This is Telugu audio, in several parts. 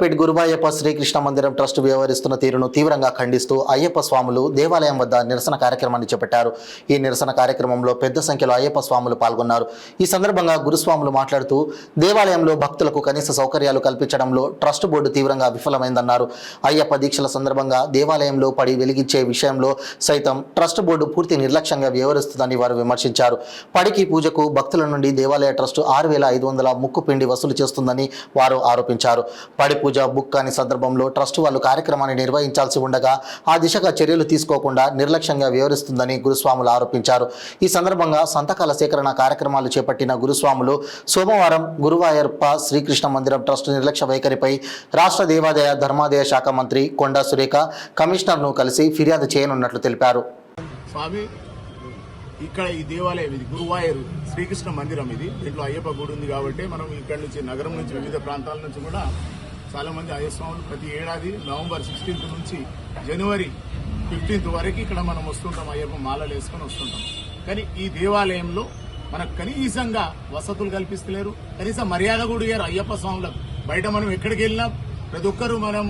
నాయుడుపేట గురువాయ్యప్ప శ్రీకృష్ణ మందిరం ట్రస్ట్ వ్యవహరిస్తున్న తీరును తీవ్రంగా ఖండిస్తూ అయ్యప్ప స్వాములు దేవాలయం వద్ద నిరసన కార్యక్రమాన్ని చేపట్టారు. ఈ నిరసన కార్యక్రమంలో పెద్ద సంఖ్యలో అయ్యప్ప స్వాములు పాల్గొన్నారు. ఈ సందర్భంగా గురుస్వాములు మాట్లాడుతూ దేవాలయంలో భక్తులకు కనీస సౌకర్యాలు కల్పించడంలో ట్రస్ట్ బోర్డు తీవ్రంగా విఫలమైందన్నారు. అయ్యప్ప దీక్షల సందర్భంగా దేవాలయంలో పడి వెలిగించే విషయంలో సైతం ట్రస్ట్ బోర్డు పూర్తి నిర్లక్ష్యంగా వ్యవహరిస్తుందని వారు విమర్శించారు. పడికి పూజకు భక్తుల నుండి దేవాలయ ట్రస్ట్ 6,500 ముక్కు పిండి వసూలు చేస్తుందని వారు ఆరోపించారు. పడి పూజ బుక్ కాని సందర్భంలో ట్రస్ట్ వాళ్ళు కార్యక్రమాన్ని నిర్వహించాల్సి ఉండగా ఆ దిశగా చర్యలు తీసుకోకుండా నిర్లక్ష్యంగా వ్యవహరిస్తుందని గురుస్వాములు ఆరోపించారు. ఈ సందర్భంగా సంతకాల సేకరణ కార్యక్రమాలు చేపట్టిన గురుస్వాములు సోమవారం గురువాయ్యప్ప శ్రీకృష్ణ మందిరం ట్రస్ట్ నిర్లక్ష్య వైఖరిపై రాష్ట్ర దేవాదాయ ధర్మాదాయ శాఖ మంత్రి కొండా సురేఖ కమిషనర్ను కలిసి ఫిర్యాదు చేయనున్నట్లు తెలిపారు. ఇక్కడ ఈ దేవాలయం ఇది గురువాయూరు శ్రీకృష్ణ మందిరం. ఇది దీంట్లో అయ్యప్ప గుడి ఉంది కాబట్టి మనం ఇక్కడ నుంచి నగరం నుంచి వివిధ ప్రాంతాల నుంచి కూడా చాలా మంది అయ్యస్వాములు ప్రతి ఏడాది నవంబర్ 16 నుంచి జనవరి 15 వరకు ఇక్కడ మనం వస్తుంటాం. అయ్యప్ప మాలలు వేసుకొని వస్తుంటాం. కానీ ఈ దేవాలయంలో మనకు కనీసంగా వసతులు కల్పిస్తలేరు, కనీసం మర్యాద కూడా ఇయ్యారు అయ్యప్ప స్వాములకు. బయట మనం ఎక్కడికి వెళ్ళినా ప్రతి ఒక్కరూ మనం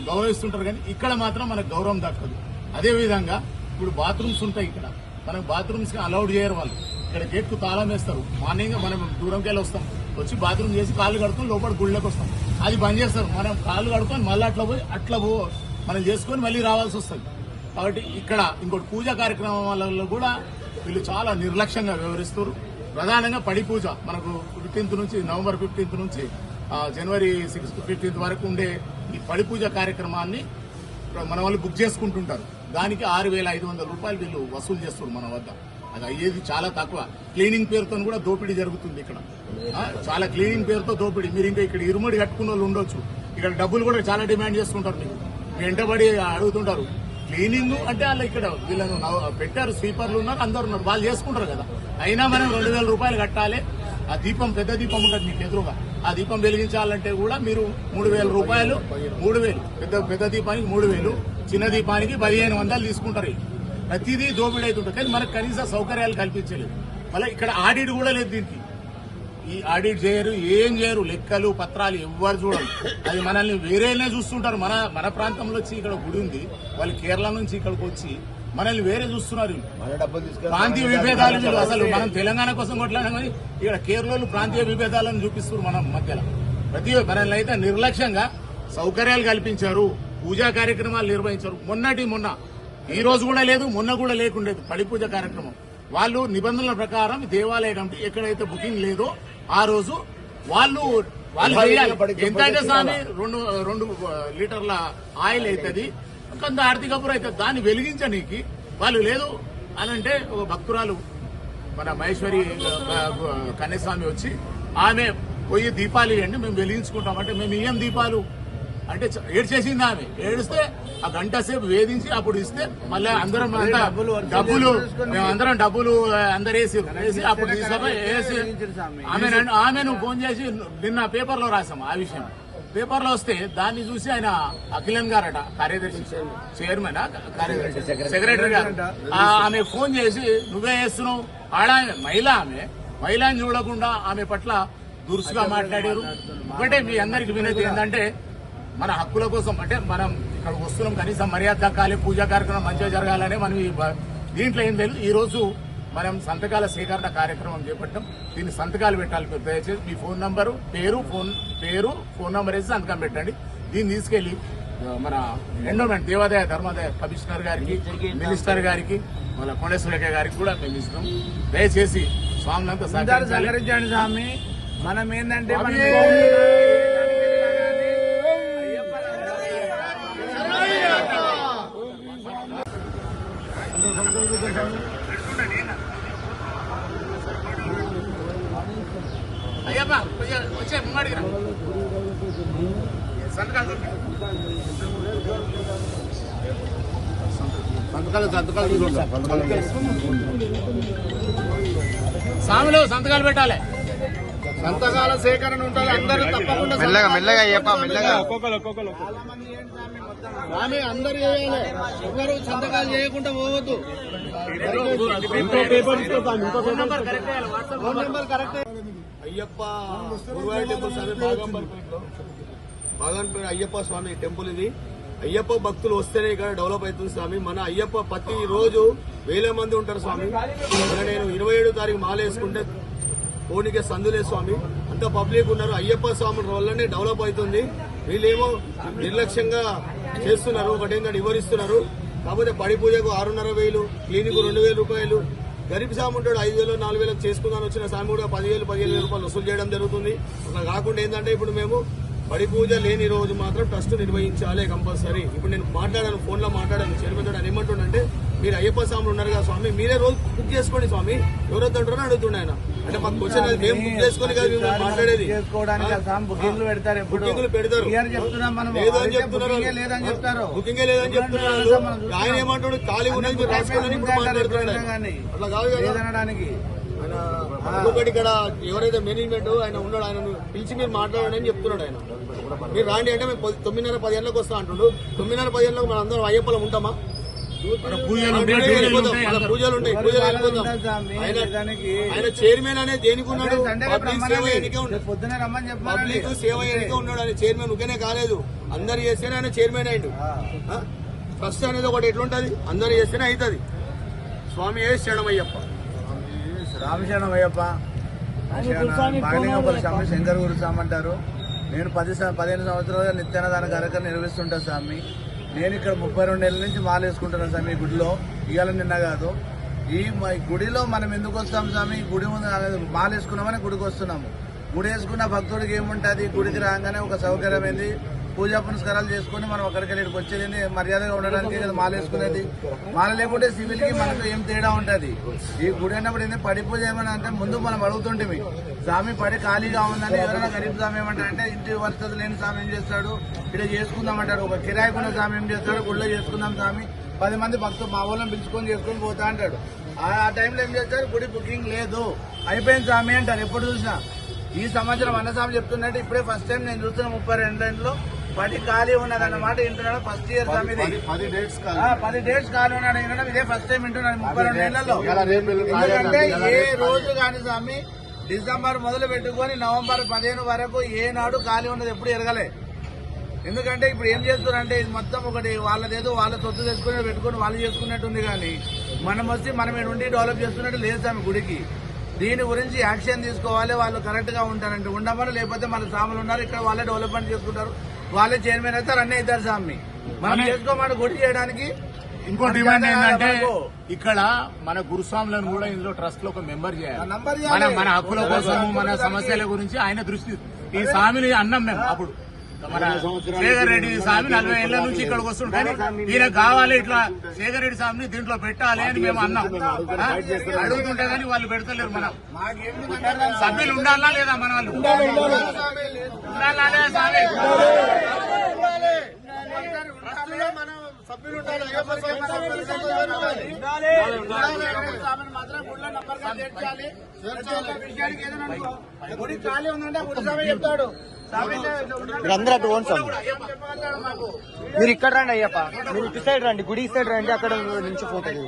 గౌరవిస్తుంటారు, కానీ ఇక్కడ మాత్రం మనకు గౌరవం దక్కదు. అదేవిధంగా ఇప్పుడు బాత్రూమ్స్ ఉంటాయి, ఇక్కడ మనకు బాత్రూమ్స్ కి అలౌడ్ చేయరు వాళ్ళు. ఇక్కడ గేట్ కు తాళం వేస్తారు. మార్నింగ్ మనం దూరంకి వెళ్ళి వస్తాం, వచ్చి బాత్రూమ్ చేసి కాళ్ళు కడుకొని లోపల గుళ్ళకి వస్తాం. అది బంద్ చేస్తారు. మనం కాళ్ళు కడుకొని మళ్ళీ అట్లా మనం చేసుకొని మళ్ళీ రావాల్సి వస్తుంది. కాబట్టి ఇక్కడ ఇంకోటి పూజా కార్యక్రమాలలో కూడా వీళ్ళు చాలా నిర్లక్ష్యంగా వ్యవహరిస్తారు. ప్రధానంగా పడి పూజ మనకు 15 నుంచి నవంబర్ 15 నుంచి జనవరి 15 వరకు ఉండే ఈ పడి పూజ కార్యక్రమాన్ని మన వాళ్ళు బుక్ చేసుకుంటుంటారు. దానికి 6,500 రూపాయలు వీళ్ళు వసూలు చేస్తారు మన వద్ద. అది అయ్యేది చాలా తక్కువ. క్లీనింగ్ పేరుతో కూడా దోపిడీ జరుగుతుంది ఇక్కడ. చాలా క్లీనింగ్ పేరుతో దోపిడీ. మీరు ఇంకా ఇక్కడ ఇరుముడి కట్టుకున్న వాళ్ళు ఉండొచ్చు. ఇక్కడ డబ్బులు కూడా చాలా డిమాండ్ చేస్తుంటారు. మీకు వెంటబడి అడుగుతుంటారు. క్లీనింగ్ అంటే వాళ్ళు ఇక్కడ వీళ్ళను పెట్టారు, స్వీపర్లు ఉన్నారు, అందరు ఉన్నారు, వాళ్ళు చేసుకుంటారు కదా. అయినా మనం 2,000 రూపాయలు కట్టాలి. ఆ దీపం పెద్ద దీపం ఉంటుంది మీకు ఎదురుగా, ఆ దీపం వెలిగించాలంటే కూడా మీరు 3,000 రూపాయలు, 3,000 పెద్ద దీపానికి 3,000, చిన్న దీపానికి 1,500 తీసుకుంటారు. ప్రతిదీ దోపిడీ అవుతుంటారు. కానీ మనకు కనీస సౌకర్యాలు కల్పించలేదు. మళ్ళీ ఇక్కడ ఆడిట్ కూడా లేదు. దీనికి ఈ ఆడిట్ చేయరు, ఏం చేయరు. లెక్కలు పత్రాలు ఎవ్వరు చూడరు. అది మనల్ని వేరేనే చూస్తుంటారు. మన ప్రాంతంలో వచ్చి ఇక్కడ గుడి ఉంది, వాళ్ళు కేరళ నుంచి ఇక్కడికి వచ్చి మనల్ని వేరే చూస్తున్నారు. ప్రాంతీయ విభేదాలు వీళ్ళు అసలు మనం తెలంగాణ కోసం కొట్లాడాం, కానీ ఇక్కడ కేరళలో ప్రాంతీయ విభేదాలను చూపిస్తున్నారు మన మధ్యలో. మనల్ని అయితే నిర్లక్ష్యంగా సౌకర్యాలు కల్పించారు, పూజా కార్యక్రమాలు నిర్వహించారు. మొన్న ఈ రోజు కూడా లేదు, మొన్న కూడా లేకుండేది పడి పూజ కార్యక్రమం. వాళ్ళు నిబంధనల ప్రకారం దేవాలయ కమిటీ ఎక్కడైతే బుకింగ్ లేదో ఆ రోజు వాళ్ళు ఎంత అయితే స్వామి 2 లీటర్ల ఆయిల్ అవుతుంది, కొంత ఆర్థికపురం అవుతుంది, దాన్ని వెలిగించడానికి వాళ్ళు లేదు అని అంటే ఒక భక్తురాలు మన మహేశ్వరి కన్యస్వామి వచ్చి ఆమె పోయి దీపాలు ఇవ్వండి మేము వెలిగించుకుంటాం అంటే మేము ఇయ్యం దీపాలు అంటే ఏడ్చేసింది. ఆమె ఏడిస్తే ఆ గంట సేపు వేధించి అప్పుడు ఇస్తే మళ్ళీ అందరం డబ్బులు మేమందరం డబ్బులు వేసి అప్పుడు వేసి ఆమెను ఫోన్ చేసి నిన్న పేపర్లో రాసాము. ఆ విషయం పేపర్లో వస్తే దాన్ని చూసి ఆయన అఖిలన్ గారట, కార్యదర్శి చైర్మన్ కార్యదర్శి సెక్రటరీ గారు, ఆమె ఫోన్ చేసి నువ్వే చేస్తున్నావు. మహిళని చూడకుండా ఆమె పట్ల దురుసుగా మాట్లాడారు. ఒకటే మీ అందరికి వినేది ఏంటంటే మన హక్కుల కోసం అంటే మనం ఇక్కడ వస్తున్నాం, కనీసం మర్యాద దక్కాలి, పూజా కార్యక్రమం మంచిగా జరగాలని మనం దీంట్లో ఏం లేదు. ఈ రోజు మనం సంతకాల సేకరణ కార్యక్రమం చేపట్టాం. దీన్ని సంతకాలు పెట్టాలి. దయచేసి మీ ఫోన్ నంబరు, ఫోన్ నంబర్ వేసి సంతకం పెట్టండి. దీన్ని తీసుకెళ్లి మన ఎండోమెంట్ దేవాదాయ ధర్మాదాయ కమిషనర్ గారికి, మినిస్టర్ గారికి, మన కొండ సురేఖ గారికి కూడా మేము ఇస్తాం. దయచేసి స్వాములంతా సహకరించండి. స్వామి మనం ఏంటంటే అయ్యప్ప వచ్చే ముంగడికి సంతకాలు సాములు సంతకాలు పెట్టాలి. సంతకాల సేకరణ ఉంటుంది. అందరూ తప్పకుండా మెల్లగా అయ్యప్ప మెల్లగా స్వామి అందరు చేయాలి. ఎవరు సంతకాలు చేయకుండా పోవద్దు. Phone number correct. Ayyappa Guruvayur temple సరే బాగా బాగాన్పేట అయ్యప్ప స్వామి టెంపుల్ ఇది. అయ్యప్ప భక్తులు వస్తేనే ఇక్కడ డెవలప్ అవుతుంది స్వామి. మన అయ్యప్ప ప్రతి రోజు 1000 మంది ఉంటారు స్వామి. నేను 27 తారీఖు మాల వేసుకుంటే పోనీకే సందులే స్వామి, అంత పబ్లిక్ ఉన్నారు. అయ్యప్ప స్వామి వల్లనే డెవలప్ అవుతుంది. వీళ్ళేమో నిర్లక్ష్యంగా చేస్తున్నారు, ఒకటేంటంటే వివరిస్తున్నారు. కాకపోతే పడి పూజకు 6,500, క్లినిక్ 2,000 రూపాయలు. గరీబ్ స్వామి ఉంటాడు 5,000 4,000 చేసుకుందాని వచ్చిన స్వామి కూడా 10,000 15,000 రూపాయలు వసూలు చేయడం జరుగుతుంది. అట్లా కాకుండా ఏంటంటే ఇప్పుడు మేము పడి పూజ లేని రోజు మాత్రం ట్రస్ట్ నిర్వహించాలి కంపల్సరీ. ఇప్పుడు నేను మాట్లాడాను, ఫోన్ లో మాట్లాడాను, చైర్మన్ తోటి ఏమంటుండే, మీరు అయ్యప్ప స్వాములు ఉన్నారు కదా స్వామి, మీరే రోజు బుక్ చేసుకోండి స్వామి, ఎవరైతే అంటారో అడుగుతుండే ఆయన. అంటే మాకు క్వశ్చన్ అది మేము బుక్ చేసుకొని కాదు మేము మాట్లాడేది. బుకింగ్లు పెడతారు లేదని చెప్తున్నారు, బుకింగే లేదని చెప్తున్నారు. ఆయన ఏమంటాడు, ఖాళీ ఉన్నది మీరు రాసుకోండి ఇప్పుడు మాట్లాడుతున్నాడు. అట్లా కాదు కదా. ఇంకొకటి ఇక్కడ ఎవరైతే మేనేజ్మెంట్ ఆయన ఉన్నాడు, ఆయన పిలిచి మీరు మాట్లాడండి అని చెప్తున్నాడు. ఆయన మీరు రాండి అంటే మేము 9:30 10 గంటలకు వస్తా అంటుండు. 9:30 10 గంటలకు మనం అందరం అయ్యప్పలం ఉంటామా? పూజలు ఉంటాయి, పూజలు వెళ్ళిపోతాం. ఆయన చైర్మన్ అనేది దేనికి ఉన్నాడు? పబ్లిక్ సేవ ఎన్నికే ఉన్నాడు, పబ్లిక్ సేవ ఎన్నికే ఉన్నాడు. ఆయన చైర్మన్ ఉకేనే కాలేదు, అందరు చేస్తేనే ఆయన చైర్మన్ అయ్యిండు. ట్రస్ట్ అనేది ఒకటి ఎట్లుంటది, అందరు చేస్తేనే అవుతుంది. స్వామి శరణమయ్యప్ప, రామశరణమయ్యప్ప. బాగలింగపల్లి స్వామి శంకర్ గురుస్వామి అంటారు. నేను 15 సంవత్సరాలుగా నిత్యాన్నదాన కార్యక్రమం నిర్వహిస్తుంటా స్వామి. నేను ఇక్కడ 32 ఏళ్ళ నుంచి మాల వేసుకుంటున్నాను స్వామి. ఈ గుడిలో ఇవాళ నిన్న కాదు. ఈ గుడిలో మనం ఎందుకు వస్తాం స్వామి? గుడి ముందు మాల వేసుకున్నామని గుడికి వస్తున్నాము. గుడి వేసుకున్న భక్తుడికి ఏముంటుంది? గుడికి రాగానే ఒక సౌకర్యమైంది, పూజా పునస్కారాలు చేసుకుని మనం అక్కడికి వెళ్ళి వచ్చేది మర్యాదగా ఉండడానికి కదా మాల వేసుకునేది. మాల లేకుంటే సివిల్ కి మనకు ఏం తేడా ఉంటది? ఈ గుడి అన్నప్పుడు ఏంటంటే పడి పూజ ఏమన్నా అంటే ముందు మనం అడుగుతుంటే స్వామి పడి ఖాళీగా ఉందని. ఎవరైనా గరీబ్ స్వామి ఏమంటారంటే ఇంటి వసతి లేని స్వామి ఏం చేస్తాడు, ఇక్కడ చేసుకుందాం అంటాడు. ఒక కిరాయికున్న స్వామి ఏం చేస్తాడు, గుడిలో చేసుకుందాం స్వామి, 10 మంది భక్తులు మా వాళ్ళని పిలుచుకొని చేసుకొని పోతా అంటాడు. ఆ టైంలో ఏం చేస్తారు, గుడి బుకింగ్ లేదు అయిపోయింది స్వామి అంటారు. ఎప్పుడు చూసినా ఈ సంవత్సరం అన్నస్వామి చెప్తున్నట్టు ఇప్పుడే ఫస్ట్ టైం నేను చూస్తున్న 32 ఏళ్ళలో పడి ఖాళీ ఉన్నదన్నమాట వింటున్నాడు. ఫస్ట్ ఇయర్ స్వామి 10 డేట్స్ ఖాళీ ఉన్నాడు వినడం ఇదే ఫస్ట్ టైం వింటున్నాను 32 ఏళ్లలో. ఎందుకంటే ఏ రోజు కానీ స్వామి డిసెంబర్ మొదలు పెట్టుకొని నవంబర్ 15 వరకు ఏనాడు ఖాళీ ఉన్నది ఎప్పుడు ఎరగలే. ఎందుకంటే ఇప్పుడు ఏం చేస్తున్నారంటే ఇది మొత్తం ఒకటి వాళ్ళదేదో వాళ్ళ సొత్తు తెచ్చుకుని పెట్టుకుని వాళ్ళు చేసుకున్నట్టుంది. కానీ మనం వచ్చి మనం నుండి డెవలప్ చేస్తున్నట్టు లేదు స్వామి గుడికి. దీని గురించి యాక్షన్ తీసుకోవాలి. వాళ్ళు కరెక్ట్ గా ఉంటారంటే ఉండమని, లేకపోతే మన స్వాములు ఉన్నారు ఇక్కడ వాళ్ళే డెవలప్మెంట్ చేసుకుంటారు, వాళ్ళే చైర్మన్ అవుతారు, అన్నీ అవుతారు స్వామి. మనం చేసుకోమని గుడి చేయడానికి. ఇంకో డిమాండ్ ఏంటంటే ఇక్కడ మన గురుస్వాములను కూడా ఇందులో ట్రస్ట్ లో ఒక మెంబర్ చేయాలి. మన హక్కుల కోసం, మన సమస్యల గురించి ఆయన దృష్టి. ఈ స్వామిని అన్నం మేము అప్పుడు మన శేఖర్ రెడ్డి స్వామి 40 ఏళ్ల నుంచి ఇక్కడికి వస్తుంది. కానీ ఈయన కావాలి ఇట్లా శేఖర్ రెడ్డి స్వామిని దీంట్లో పెట్టాలి అని మేము అన్నాం. అడుగుతుంటే కానీ వాళ్ళు పెడతలేరు. మనం సభ్యులు ఉండాలా లేదా? మన వాళ్ళు ఉండాలా లేదా స్వామి? సభ్యులు గుడి ఖాళీ ఉందంటే గుడి స్వామి చెప్తాడు. మీరందరూ అటు ఓన్ స్వామి, మీరు ఇక్కడ రండి అయ్యప్ప, మీరు ఇటు సైడ్ రండి, గుడి సైడ్ రండి, అక్కడ నుంచి పోతుంది.